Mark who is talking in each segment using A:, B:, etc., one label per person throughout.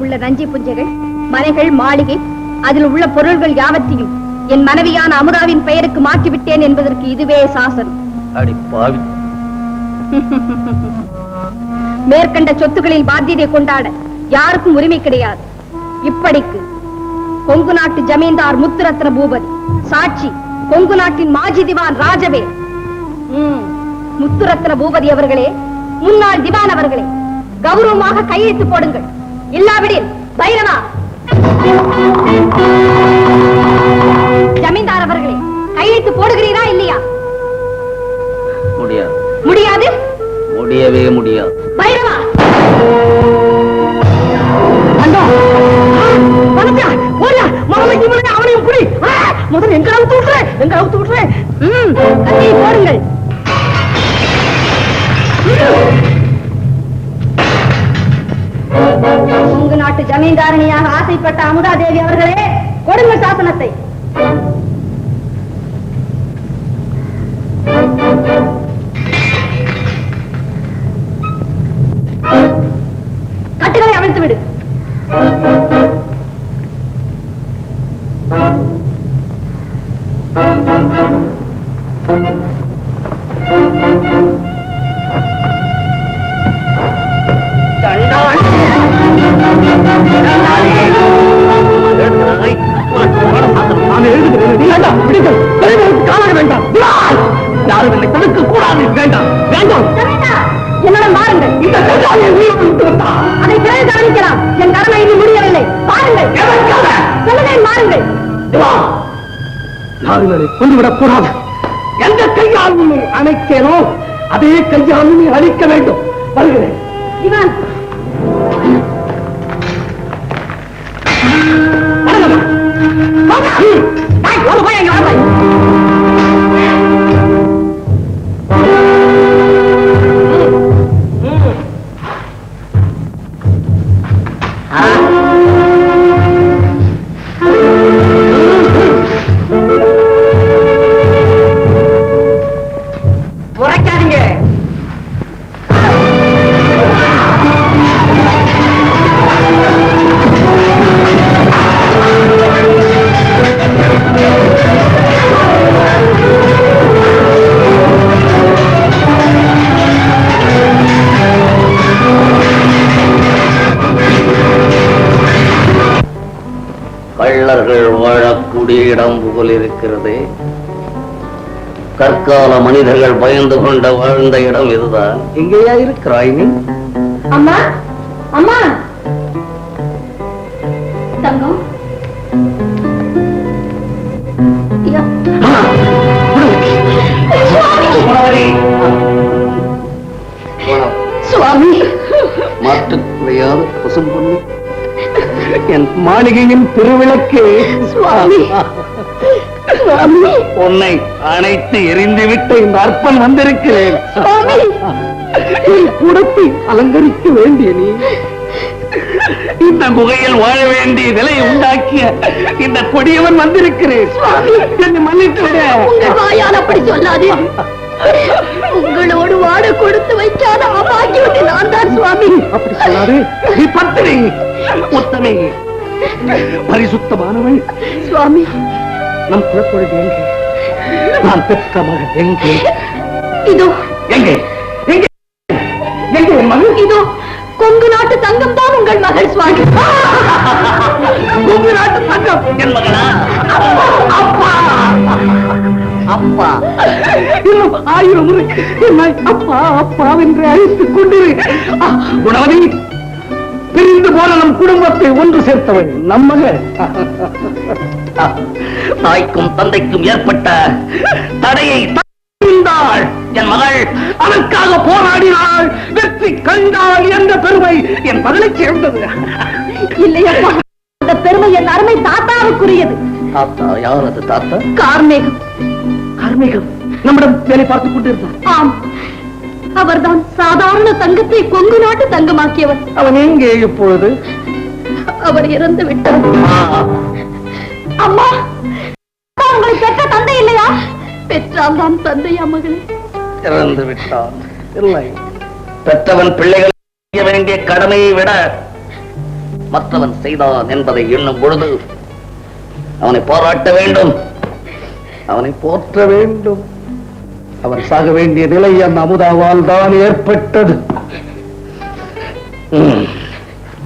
A: உள்ள நஞ்சி புஞ்சைகள், மனைகள், மாளிகை, அதில் உள்ள பொருள்கள் யாவற்றையும் என் மனைவியான அமுதாவின் பெயருக்கு மாற்றிவிட்டேன் என்பதற்கு இதுவே சாசனம். மேற்கண்ட சொத்துக்களில் பாத்தியதை கொண்டாட யாருக்கும் உரிமை கிடையாது. இப்படிக்கு கொங்கு நாட்டு ஜமீன்தார் முத்துரத்ன பூபதி சாட்சி, கொங்கு நாட்டின் மாஜி திவான் ராஜவே. முத்துரத்ன பூபதி அவர்களே, முன்னாள் திவான் அவர்களே, கௌரவமாக கையெழுத்து போடுங்கள். இல்லாவிடில் பைரவா. ஜமீன்தார் அவர்களே, கையெழுத்து போடுகிறீரா இல்லையா?
B: முடியாது.
A: முடியாது?
B: முடியவே முடியாது.
A: பைரவா, அவனையும் புடி. முதல்ல எங்க அவுத்து விட்டுறேன், எங்க அவுத்து விட்டுறேன். கத்தியை போடுங்கள். கொங்கு நாட்டு ஜமீன்தாரணியாக ஆசைப்பட்ட அமுதா தேவி அவர்களே, கொடுங்கள் சாசனத்தை. கட்டுகளை அவிழ்த்து விடு. என்னுடன் மாறுங்கள். அதை பிறகு கவனிக்கலாம். என் கடமை இது முடியவில்லை. பாருங்கள், சொல்லுங்கள், மாறுங்கள்.
C: கொண்டுவிடக் கூடாது. எந்த கையால் உன்னை அணைக்கேனோ அதே கையால் உன்னை அழிக்க வேண்டும். வருகிறேன்.
A: திவான்,
B: கள்ளர்கள் வாழக்கூடிய இடம் போல் இருக்கிறது. கற்கால மனிதர்கள் பயந்து கொண்ட வாழ்ந்த இடம் இதுதான். எங்கேயா இருக்கிறாய் நீ?
A: அம்மா, அம்மா, தங்கம். சுவாமி,
B: மாற்றுக்குறையாத பசும் பொண்ணு,
C: என் மாளிகையின் திருவிளக்கு.
A: சுவாமி,
C: உன்னை அணைத்து எரிந்துவிட்டு இந்த அர்ப்பன் வந்திருக்கிறேன். குடத்தை அலங்கரிக்க வேண்டிய நீ இந்த குகையில் வாழ வேண்டிய நிலையை உண்டாக்கிய இந்த கொடியவன் வந்திருக்கிறேன். என்னை மன்னித்து விட.
A: உங்கள் வாயால் அப்படி சொல்லாதே. உங்களோடு வாட கொடுத்து வைக்காத அபாகியத்தை நான் தான் சுவாமி.
C: அப்படி சொல்லாது. நீ பத்தினி, உத்தமை, பரிசுத்தமானவள்.
A: சுவாமி,
C: நம் குலப்பொழுது எங்கே? நான் பெற்ற மகள் எங்கே?
A: இதோ.
C: எங்கே? எங்கே? எங்கே என் மகள்?
A: இதோ. கொங்கு நாட்டு தங்கம் தான் உங்கள் மகள் சுவாமி.
C: கொங்கு நாட்டு தங்கம் என் மகளா? அப்பா, அப்பா, இன்னும் 1000 முறை என்னை அப்பா அப்பா என்று அழைத்துக் கொண்டிரு. குணவதி, பிரிந்து போன நம் குடும்பத்தை ஒன்று சேர்த்தவள் நம் மகள்.
B: தாய்க்கும் தந்தைக்கும் ஏற்பட்ட தடையை என் மகள்
C: அதற்காக போராடினாள், வெற்றி கண்டாள் என்ற பெருமை என் மகளை சேர்ந்தது.
A: இல்லையப்பா, அந்த பெருமை என் அருமை தாத்தாவுக்குரியது.
B: தாத்தா? யார் அது தாத்தா?
A: கார்மேகம்.
C: கார்மேகம் நம்மிடம் வேலை பார்த்துக் கொண்டிருந்தார்.
A: ஆம், அவர்தான் சாதாரண தங்கத்தை கொங்கு நாட்டு தங்கமாக்கியவர்.
C: அவன் எங்கே இப்பொழுது?
A: அவர் இறந்து விட்டார். அம்மா, உங்களை பெற்ற தந்தை இல்லையா? பெற்றால் தான் தந்தையா மகளே?
B: இறந்து விட்டான். இல்லை, பெற்றவன் பிள்ளைகள் செய்ய வேண்டிய கடமையை விட மற்றவன் செய்தான் என்பதை எண்ணும் பொழுது அவனை பாராட்ட வேண்டும், அவனை போற்ற வேண்டும். அவன் சாக வேண்டிய நிலை அந்த அமுதாவால் தான் ஏற்பட்டது.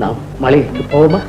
B: நாம் மலைக்கு போவோமா?